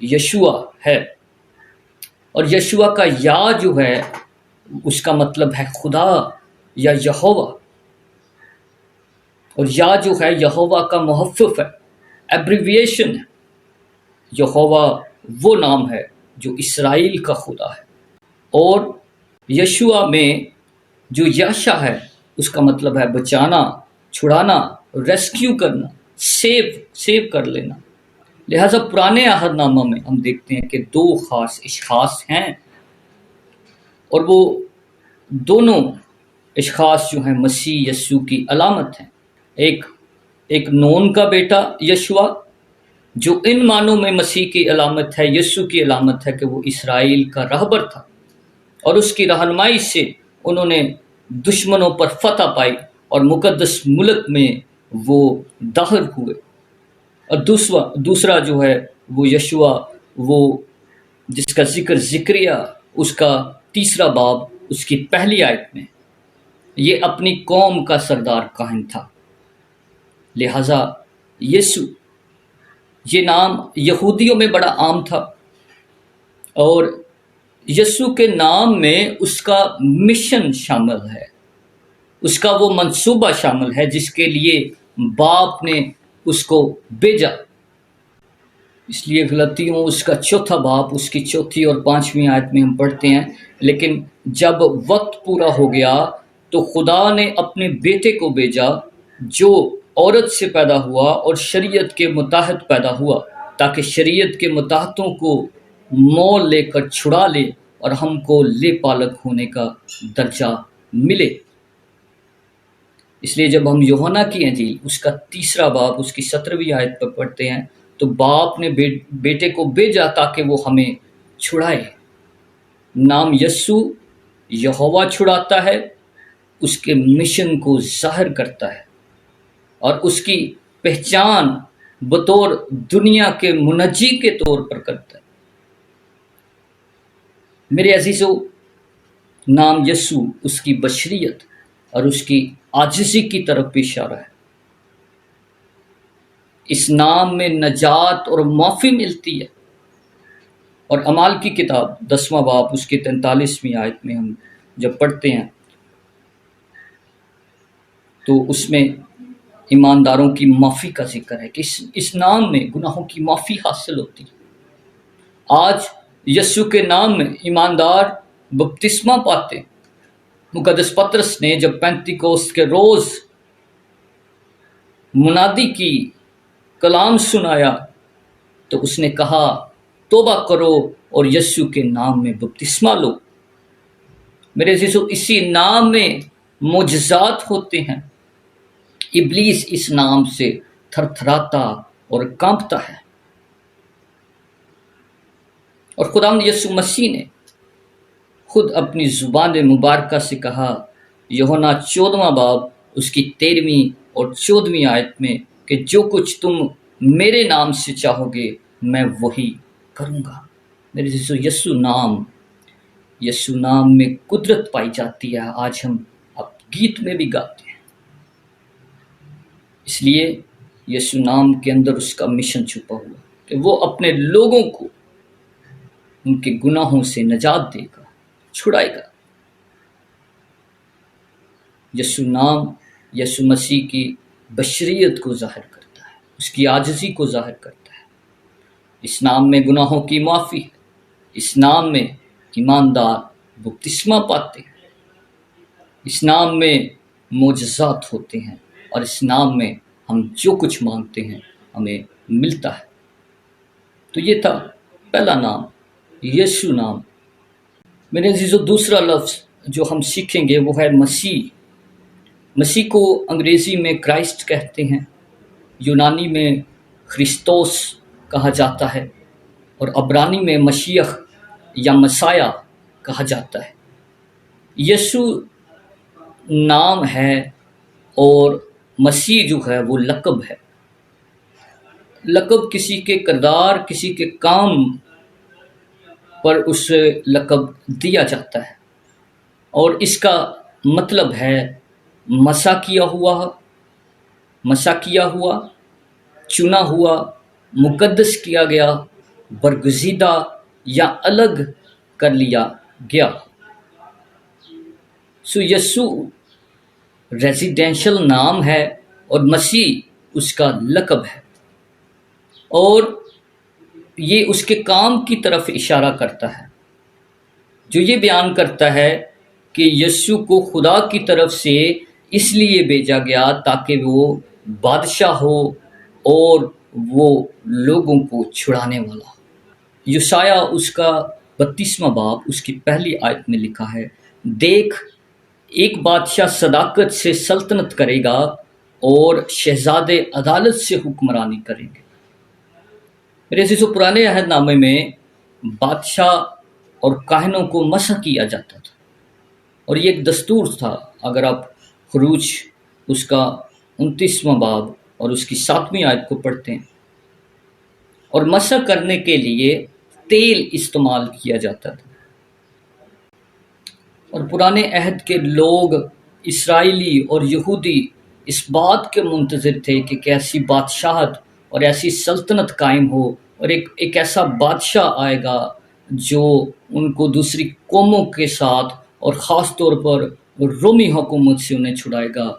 یشوع ہے، اور یشوع کا یا جو ہے اس کا مطلب ہے خدا یا یہوہ، اور یا جو ہے یہوہ کا محفف ہے، ایبریویشن ہے۔ یہوہ وہ نام ہے جو اسرائیل کا خدا ہے، اور یشوع میں جو یاشا ہے اس کا مطلب ہے بچانا، چھڑانا، ریسکیو کرنا، سیو کر لینا۔ لہٰذا پرانے عہد نامہ میں ہم دیکھتے ہیں کہ دو خاص اشخاص ہیں، اور وہ دونوں اشخاص جو ہیں مسیح یسوع کی علامت ہیں۔ ایک نون کا بیٹا یشوع جو ان معنوں میں مسیح کی علامت ہے، یسوع کی علامت ہے کہ وہ اسرائیل کا رہبر تھا، اور اس کی رہنمائی سے انہوں نے دشمنوں پر فتح پائی اور مقدس ملک میں وہ داخل ہوئے۔ اور دوسرا جو ہے وہ یشوع، وہ جس کا ذکریہ اس کا 3 باب اس کی پہلی آیت میں، یہ اپنی قوم کا سردار کاہن تھا۔ لہٰذا یسوع، یہ نام یہودیوں میں بڑا عام تھا، اور یسوع کے نام میں اس کا مشن شامل ہے، اس کا وہ منصوبہ شامل ہے جس کے لیے باپ نے اس کو بھیجا۔ اس لیے غلطیوں اس کا 4 باب اس کی 4 اور 5 آیت میں ہم پڑھتے ہیں، لیکن جب وقت پورا ہو گیا تو خدا نے اپنے بیٹے کو بھیجا جو عورت سے پیدا ہوا اور شریعت کے متحد پیدا ہوا، تاکہ شریعت کے متحدوں کو مول لے کر چھڑا لے اور ہم کو لے پالک ہونے کا درجہ ملے۔ اس لیے جب ہم یوحنا کی انجیل اس کا 3 باب اس کی 17 آیت پر پڑھتے ہیں تو باپ نے بیٹے کو بھیجا تاکہ وہ ہمیں چھڑائے۔ نام یسوع یہوہ چھڑاتا ہے، اس کے مشن کو ظاہر کرتا ہے، اور اس کی پہچان بطور دنیا کے منجی کے طور پر کرتا ہے۔ میرے عزیزو، نام یسوع اس کی بشریت اور اس کی عاجزی کی طرف اشارہ ہے۔ اس نام میں نجات اور معافی ملتی ہے، اور اعمال کی کتاب 10واں باب اس کی 43 آیت میں ہم جب پڑھتے ہیں تو اس میں ایمانداروں کی معافی کا ذکر ہے کہ اس نام میں گناہوں کی معافی حاصل ہوتی ہے۔ آج یسوع کے نام میں ایماندار بپتسمہ پاتے۔ مقدس پطرس نے جب پینتیکوست کے روز منادی کی، کلام سنایا، تو اس نے کہا توبہ کرو اور یسوع کے نام میں بپتسمہ لو۔ میرے عزیزو، اسی نام میں معجزات ہوتے ہیں۔ ابلیس اس نام سے تھر تھراتا اور کانپتا ہے، اور خداوند یسوع مسیح نے خود اپنی زبان مبارکہ سے کہا، یوحنا 14واں باب اس کی 13 اور 14 آیت میں، کہ جو کچھ تم میرے نام سے چاہو گے میں وہی کروں گا۔ میرے یسوع نام میں قدرت پائی جاتی ہے۔ آج ہم اب گیت میں بھی گاتے ہیں، اس لیے یسوع نام کے اندر اس کا مشن چھپا ہوا کہ وہ اپنے لوگوں کو ان کے گناہوں سے نجات دے گا، چھڑائے گا۔ یسوع نام یسوع مسیح کی بشریت کو ظاہر کرتا ہے، اس کی عاجزی کو ظاہر کرتا ہے۔ اس نام میں گناہوں کی معافی ہے، اس نام میں ایماندار بپتسمہ پاتے ہیں، اس نام میں معجزات ہوتے ہیں، اور اس نام میں ہم جو کچھ مانگتے ہیں ہمیں ملتا ہے۔ تو یہ تھا پہلا نام، یسوع نام۔ میرے عزیزو، دوسرا لفظ جو ہم سیکھیں گے وہ ہے مسیح۔ مسیح کو انگریزی میں کرائسٹ کہتے ہیں، یونانی میں خریستوس کہا جاتا ہے، اور عبرانی میں مشیخ یا مسایہ کہا جاتا ہے۔ یسوع نام ہے اور مسیح جو ہے وہ لقب ہے۔ لقب کسی کے کردار، کسی کے کام پر اس لقب دیا جاتا ہے، اور اس کا مطلب ہے مسا کیا ہوا، چنا ہوا، مقدس کیا گیا، برگزیدہ یا الگ کر لیا گیا۔ سو یسوع ریزیڈینشل نام ہے اور مسیح اس کا لقب ہے، اور یہ اس کے کام کی طرف اشارہ کرتا ہے جو یہ بیان کرتا ہے کہ یسوع کو خدا کی طرف سے اس لیے بھیجا گیا تاکہ وہ بادشاہ ہو اور وہ لوگوں کو چھڑانے والا ہو۔ یسایہ اس کا 32واں باب اس کی پہلی آیت میں لکھا ہے، دیکھ ایک بادشاہ صداقت سے سلطنت کرے گا اور شہزادے عدالت سے حکمرانی کریں گے۔ میرے عزیزو، پرانے عہد نامے میں بادشاہ اور کاہنوں کو مسح کیا جاتا تھا، اور یہ ایک دستور تھا۔ اگر آپ خروج اس کا 29واں باب اور اس کی 7ویں آیت کو پڑھتے ہیں، اور مسح کرنے کے لیے تیل استعمال کیا جاتا تھا، اور پرانے عہد کے لوگ اسرائیلی اور یہودی اس بات کے منتظر تھے کہ ایسی بادشاہت اور ایسی سلطنت قائم ہو، اور ایک ایسا بادشاہ آئے گا جو ان کو دوسری قوموں کے ساتھ اور خاص طور پر رومی حکومت سے انہیں چھڑائے گا۔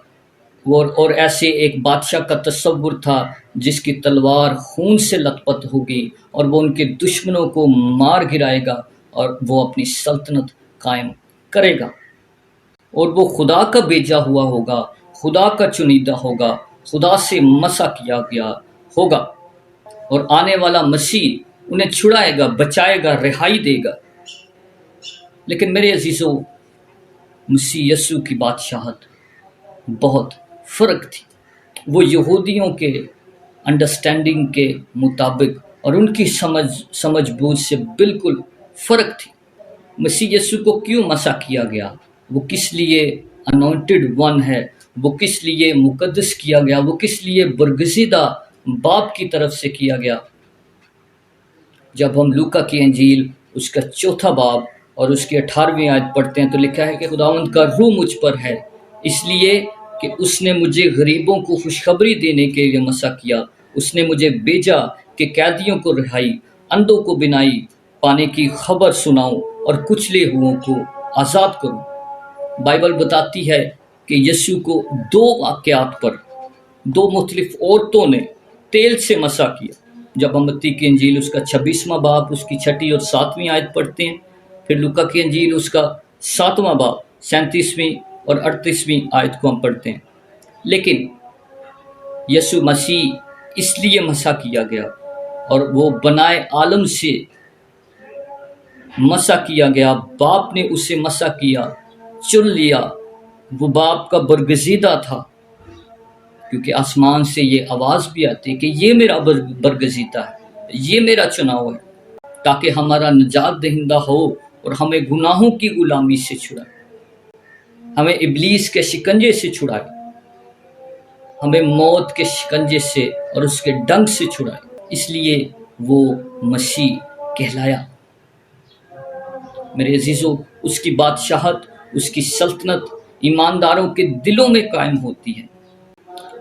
اور ایسے ایک بادشاہ کا تصور تھا جس کی تلوار خون سے لت پت ہوگی، اور وہ ان کے دشمنوں کو مار گرائے گا اور وہ اپنی سلطنت قائم کرے گا، اور وہ خدا کا بھیجا ہوا ہوگا، خدا کا چنیدہ ہوگا، خدا سے مسح کیا گیا ہوگا، اور آنے والا مسیح انہیں چھڑائے گا، بچائے گا، رہائی دے گا۔ لیکن میرے عزیزو، مسیح یسوع کی بادشاہت بہت فرق تھی۔ وہ یہودیوں کے انڈرسٹینڈنگ کے مطابق اور ان کی سمجھ بوجھ سے بالکل فرق تھی۔ مسیح یسوع کو کیوں مسح کیا گیا؟ وہ کس لیے انوائنٹڈ ون ہے؟ وہ کس لیے مقدس کیا گیا؟ وہ کس لیے برگزیدہ باپ کی طرف سے کیا گیا؟ جب ہم لوکا کی انجیل اس کا 4 باب اور اس کی 18ویں آیت پڑھتے ہیں تو لکھا ہے کہ خداوند کا روح مجھ پر ہے، اس لیے کہ اس نے مجھے غریبوں کو خوشخبری دینے کے لیے مسح کیا، اس نے مجھے بھیجا کہ قیدیوں کو رہائی، اندھوں کو بینائی پانے کی خبر سناؤں اور کچلے ہوئوں کو آزاد کروں۔ بائبل بتاتی ہے کہ یسوع کو 2 واقعات پر 2 مختلف عورتوں نے تیل سے مسح کیا۔ جب ہم متی کی انجیل اس کا 26واں باب اس کی 6 اور 7ویں آیت پڑھتے ہیں، پھر لوکا کی انجیل اس کا 7واں باب 37ویں اور 38ویں آیت کو ہم پڑھتے ہیں۔ لیکن یسوع مسیح اس لیے مسح کیا گیا اور وہ بنائے عالم سے مسح کیا گیا، باپ نے اسے مسح کیا، چن لیا، وہ باپ کا برگزیدہ تھا، کیونکہ آسمان سے یہ آواز بھی آتی کہ یہ میرا برگزیدہ ہے، یہ میرا چناؤ ہے، تاکہ ہمارا نجات دہندہ ہو اور ہمیں گناہوں کی غلامی سے چھڑائے، ہمیں ابلیس کے شکنجے سے چھڑائے، ہمیں موت کے شکنجے سے اور اس کے ڈنگ سے چھڑائے۔ اس لیے وہ مسیح کہلایا۔ میرے عزیزو، اس کی بادشاہت، اس کی سلطنت ایمانداروں کے دلوں میں قائم ہوتی ہے،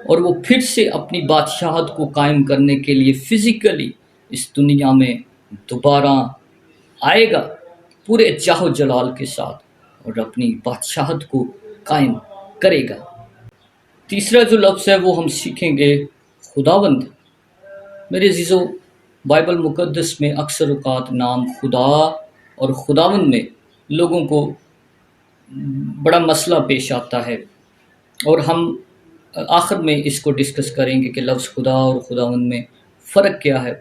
اور وہ پھر سے اپنی بادشاہت کو قائم کرنے کے لیے فزیکلی اس دنیا میں دوبارہ آئے گا پورے جاہ و جلال کے ساتھ، اور اپنی بادشاہت کو قائم کرے گا۔ تیسرا جو لفظ ہے وہ ہم سیکھیں گے خداوند۔ میرے عزیزو، بائبل مقدس میں اکثر اوقات نام خدا اور خداوند میں لوگوں کو بڑا مسئلہ پیش آتا ہے، اور ہم آخر میں اس کو ڈسکس کریں گے کہ لفظ خدا اور خداوند میں فرق کیا ہے۔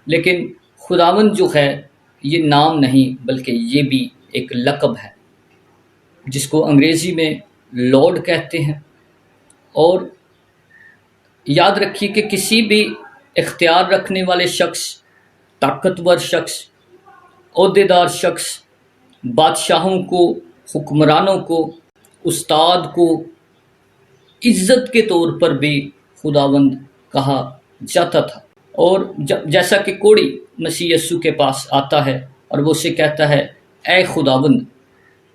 لیکن خداوند جو ہے یہ نام نہیں بلکہ یہ بھی ایک لقب ہے، جس کو انگریزی میں لارڈ کہتے ہیں۔ اور یاد رکھیے کہ کسی بھی اختیار رکھنے والے شخص، طاقتور شخص، عہدے دار شخص، بادشاہوں کو، حکمرانوں کو، استاد کو عزت کے طور پر بھی خداوند کہا جاتا تھا۔ اور جیسا کہ کوڑی مسیح یسوع کے پاس آتا ہے اور وہ اسے کہتا ہے اے خداوند،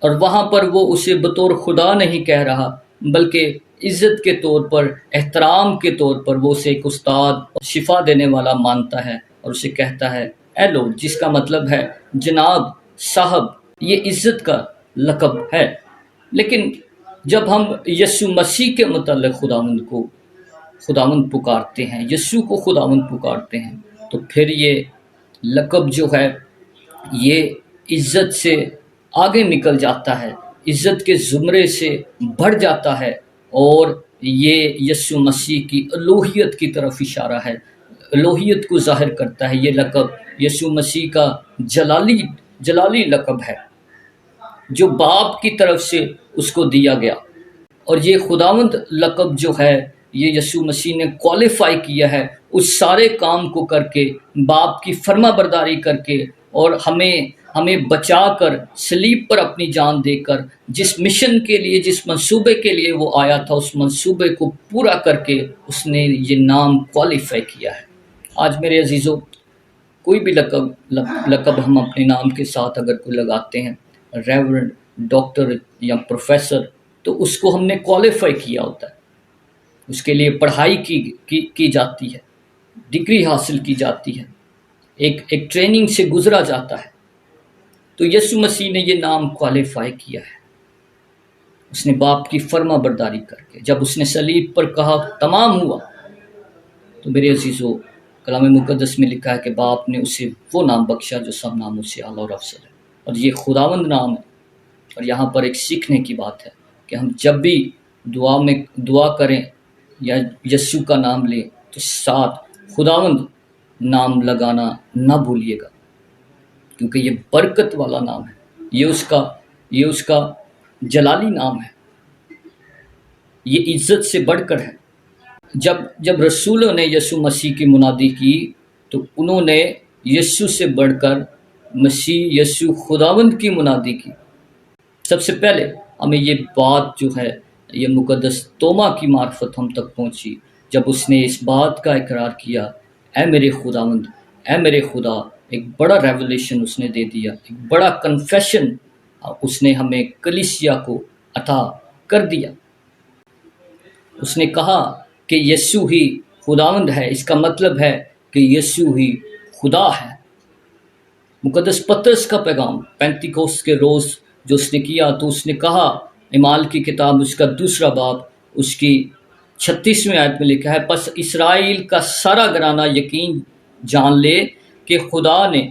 اور وہاں پر وہ اسے بطور خدا نہیں کہہ رہا بلکہ عزت کے طور پر، احترام کے طور پر وہ اسے ایک استاد اور شفا دینے والا مانتا ہے، اور اسے کہتا ہے ایلو جس کا مطلب ہے جناب، صاحب، یہ عزت کا لقب ہے۔ لیکن جب ہم یسوع مسیح کے متعلق خداوند پکارتے ہیں، یسوع کو خداوند پکارتے ہیں، تو پھر یہ لقب جو ہے یہ عزت سے آگے نکل جاتا ہے، عزت کے زمرے سے بڑھ جاتا ہے، اور یہ یسوع مسیح کی الوہیت کی طرف اشارہ ہے، الوہیت کو ظاہر کرتا ہے۔ یہ لقب یسوع مسیح کا جلالی لقب ہے جو باپ کی طرف سے اس کو دیا گیا، اور یہ خداوند لقب جو ہے یہ یسوع مسیح نے کوالیفائی کیا ہے اس سارے کام کو کر کے، باپ کی فرما برداری کر کے، اور ہمیں بچا کر صلیب پر اپنی جان دے کر جس مشن کے لیے، جس منصوبے کے لیے وہ آیا تھا، اس منصوبے کو پورا کر کے اس نے یہ نام کوالیفائی کیا ہے۔ آج میرے عزیزو، کوئی بھی لقب ہم اپنے نام کے ساتھ اگر کوئی لگاتے ہیں، ریورنڈ، ڈاکٹر یا پروفیسر، تو اس کو ہم نے کوالیفائی کیا ہوتا ہے، اس کے لیے پڑھائی کی جاتی ہے، ڈگری حاصل کی جاتی ہے، ایک ٹریننگ سے گزرا جاتا ہے۔ تو یسوع مسیح نے یہ نام کوالیفائی کیا ہے، اس نے باپ کی فرما برداری کر کے۔ جب اس نے صلیب پر کہا تمام ہوا، تو میرے عزیزو، کلام مقدس میں لکھا ہے کہ باپ نے اسے وہ نام بخشا جو سب ناموں سے اعلیٰ اور افضل ہے، اور یہ خداوند نام ہے۔ اور یہاں پر ایک سیکھنے کی بات ہے کہ ہم جب بھی دعا کریں یا یسوع کا نام لیں تو ساتھ خداوند نام لگانا نہ بھولیے گا، کیونکہ یہ برکت والا نام ہے، یہ اس کا جلالی نام ہے، یہ عزت سے بڑھ کر ہے۔ جب رسولوں نے یسوع مسیح کی منادی کی تو انہوں نے یسوع سے بڑھ کر مسیح یسوع خداوند کی منادی کی۔ سب سے پہلے ہمیں یہ بات جو ہے، یہ مقدس توما کی معرفت ہم تک پہنچی جب اس نے اس بات کا اقرار کیا، اے میرے خداوند، اے میرے خدا۔ ایک بڑا ریولیشن اس نے دے دیا، ایک بڑا کنفیشن اس نے ہمیں کلیسیا کو عطا کر دیا۔ اس نے کہا کہ یسوع ہی خداوند ہے، اس کا مطلب ہے کہ یسوع ہی خدا ہے۔ مقدس پطرس کا پیغام پینتیکوست کے روز جو اس نے کیا، تو اس نے کہا، اعمال کی کتاب اس کا 2 باب اس کی 36ویں آیت میں لکھا ہے، پس اسرائیل کا سارا گھرانہ یقین جان لے کہ خدا نے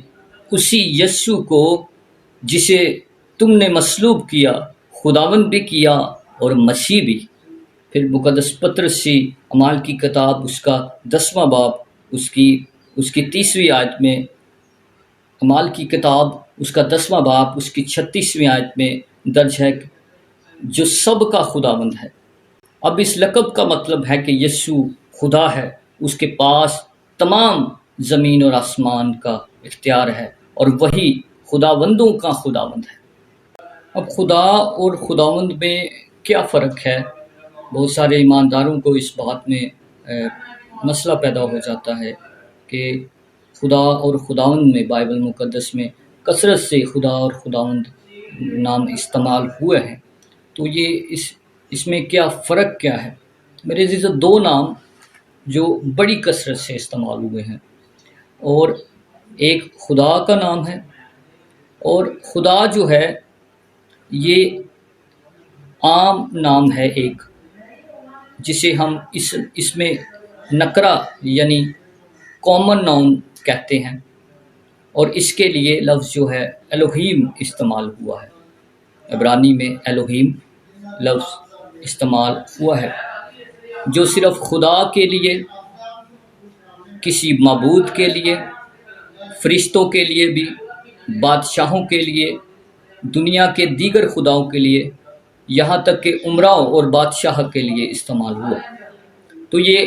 اسی یسوع کو جسے تم نے مصلوب کیا، خداوند بھی کیا اور مسیح بھی۔ پھر مقدس پطرس سی اعمال کی کتاب اس کا 10واں باب اس کی 30ویں آیت میں، اعمال کی کتاب اس کا 10واں باب اس کی 36ویں آیت میں درج ہے جو سب کا خداوند ہے۔ اب اس لقب کا مطلب ہے کہ یسوع خدا ہے، اس کے پاس تمام زمین اور آسمان کا اختیار ہے، اور وہی خداوندوں کا خداوند ہے۔ اب خدا اور خداوند میں کیا فرق ہے؟ بہت سارے ایمانداروں کو اس بات میں مسئلہ پیدا ہو جاتا ہے کہ خدا اور خداوند میں بائبل مقدس میں کثرت سے خدا اور خداوند نام استعمال ہوئے ہیں، تو یہ اس میں کیا فرق کیا ہے؟ میرے عزیزو، 2 نام جو بڑی کثرت سے استعمال ہوئے ہیں، اور ایک خدا کا نام ہے، اور خدا جو ہے یہ عام نام ہے ایک، جسے ہم اس میں نکرہ یعنی کامن ناؤن کہتے ہیں، اور اس کے لیے لفظ جو ہے الوہیم استعمال ہوا ہے۔ عبرانی میں الوہیم لفظ استعمال ہوا ہے جو صرف خدا کے لیے، کسی معبود کے لیے، فرشتوں کے لیے بھی، بادشاہوں کے لیے، دنیا کے دیگر خداؤں کے لیے، یہاں تک کہ امراؤ اور بادشاہ کے لیے استعمال ہوا۔ تو یہ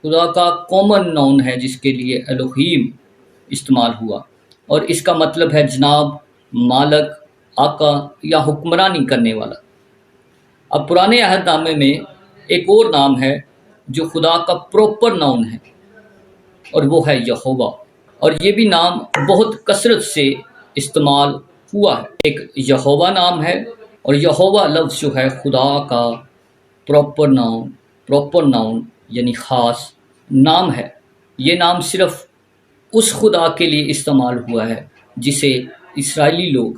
خدا کا کامن ناؤن ہے جس کے لیے الوہیم استعمال ہوا، اور اس کا مطلب ہے جناب، مالک، آقا یا حکمرانی کرنے والا۔ اب پرانے عہد نامے میں ایک اور نام ہے جو خدا کا پراپر ناؤن ہے، اور وہ ہے یہوہ، اور یہ بھی نام بہت کثرت سے استعمال ہوا ہے۔ ایک یہوہ نام ہے، اور یہوہ لفظ جو ہے خدا کا پراپر ناؤن یعنی خاص نام ہے۔ یہ نام صرف اس خدا کے لیے استعمال ہوا ہے جسے اسرائیلی لوگ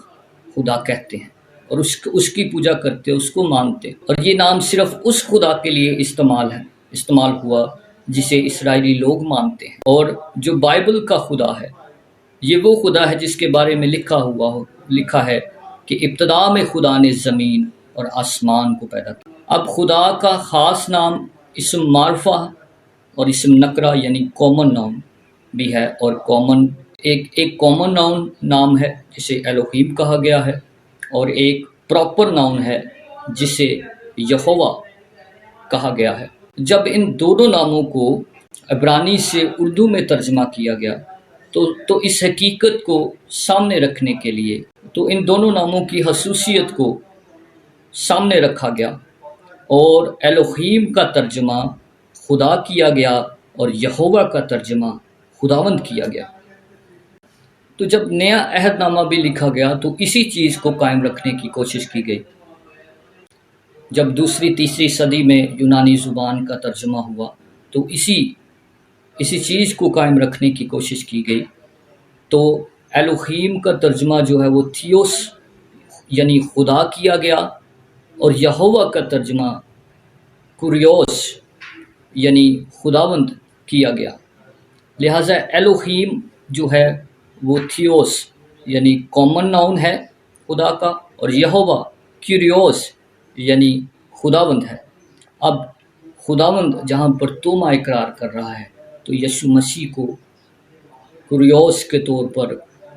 خدا کہتے ہیں اور اس کی پوجا کرتے، اس کو مانتے، اور یہ نام صرف اس خدا کے لیے استعمال ہوا جسے اسرائیلی لوگ مانتے ہیں۔ اور جو بائبل کا خدا ہے یہ وہ خدا ہے جس کے بارے میں لکھا ہے کہ ابتدا میں خدا نے زمین اور آسمان کو پیدا کیا۔ اب خدا کا خاص نام اسم معرفہ اور اسم نکرہ یعنی کامن ناؤن بھی ہے، اور ایک کامن نام ہے جسے الوہیم کہا گیا ہے، اور ایک پراپر ناؤن ہے جسے یہوہ کہا گیا ہے۔ جب ان دونوں ناموں کو عبرانی سے اردو میں ترجمہ کیا گیا تو اس حقیقت کو سامنے رکھنے کے لیے تو ان دونوں ناموں کی خصوصیت کو سامنے رکھا گیا، اور الوہیم کا ترجمہ خدا کیا گیا اور یہوہ کا ترجمہ خداوند کیا گیا۔ تو جب نیا عہد نامہ بھی لکھا گیا تو اسی چیز کو قائم رکھنے کی کوشش کی گئی۔ جب دوسری تیسری صدی میں یونانی زبان کا ترجمہ ہوا تو اسی چیز کو قائم رکھنے کی کوشش کی گئی۔ تو الوہیم کا ترجمہ جو ہے وہ تھیوس یعنی خدا کیا گیا، اور یہوہ کا ترجمہ کوریوس یعنی خداوند کیا گیا۔ لہٰذا الوہیم جو ہے وہ تھیوس یعنی کامن ناؤن ہے خدا کا، اور یہوہ کیریوس یعنی خداوند ہے۔ اب خداوند جہاں پر توما اقرار کر رہا ہے تو یسوع مسیح کو کوریوس کے طور پر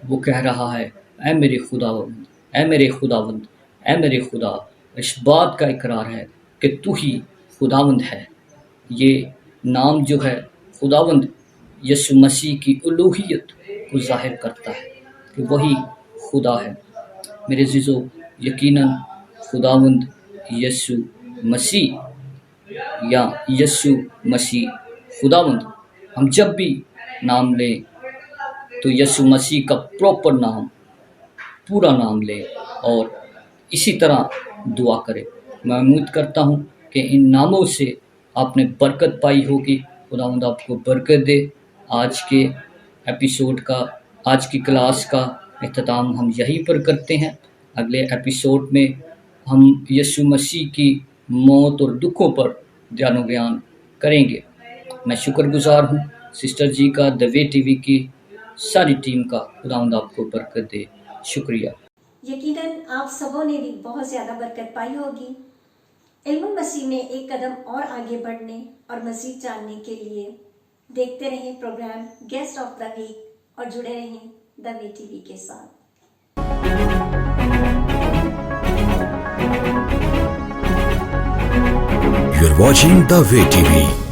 وہ کہہ رہا ہے، اے میرے خداوند، اے میرے خداوند، اے میرے خدا۔ اس بات کا اقرار ہے کہ تو ہی خداوند ہے۔ یہ نام جو ہے خداوند یسوع مسیح کی الوہیت کو ظاہر کرتا ہے کہ وہی خدا ہے۔ میرے عزیزو، یقیناً خداوند یسوع مسیح یا یسوع مسیح خداوند، ہم جب بھی نام لیں تو یسوع مسیح کا پراپر نام، پورا نام لیں اور اسی طرح دعا کریں۔ میں امید کرتا ہوں کہ ان ناموں سے آپ نے برکت پائی ہوگی۔ خداوند آپ کو برکت دے۔ آج کے ایپیسوڈ کا، آج کی کلاس کا اختتام ہم یہیں پر کرتے ہیں۔ اگلے ایپیسوڈ میں ہم یسوع مسیح کی موت اور دکھوں پر دھیان و بیان کریں گے۔ میں شکر گزار ہوں سسٹر جی کا، دا وے ٹی وی کی ساری ٹیم کا۔ خداوند آپ کو برکت دے۔ شکریہ۔ یقیناً آپ سبوں نے بھی بہت زیادہ برکت پائی ہوگی۔ علم المسیح میں ایک قدم اور آگے بڑھنے اور مزید جاننے کے لیے دیکھتے رہیں program guest of the week اور جڑے رہیں دا وے ٹی وی کے ساتھ۔ You are watching The Way TV.